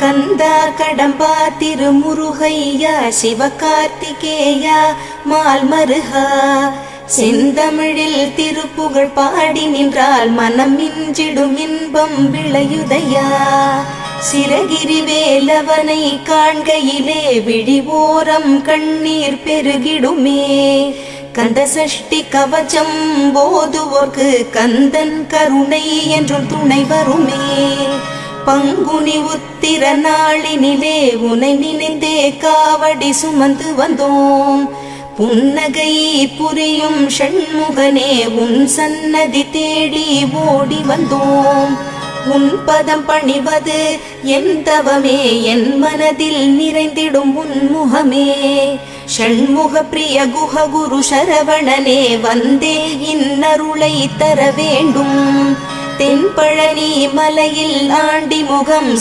கந்தா கடம்பா திருமுருகையா சிவகார்த்திகேயா மால்மருகா செந்தமிழில் திருப்புகழ் பாடி நின்றால் மனம் மிஞ்சிடும் இன்பம் விளையுதையா. சிரகிரி வேலவனை காண்கையிலே விழி ஓரம் கண்ணீர் பெருகிடுமே. கந்த சஷ்டி கவச்சம் போதுவோர்க்கு கந்தன் கருணை என்றும் துணை வருமே. பங்குனி உத்திர நாளினிலே உனை நினைந்தே காவடி சுமந்து வந்தோம். புன்னகை புரியும் ஷண்முகனே உன் சன்னதி தேடி ஓடி வந்தோம். உன் பதம் பணிவது என் தவமே, என் மனதில் நிறைந்திடும் உன்முகமே. ஷண்முக பிரிய குஹ குரு சரவணனே வந்தே இன்னருளை தர வேண்டும். தென்பழனி மலையில் ஆண்டி முகம்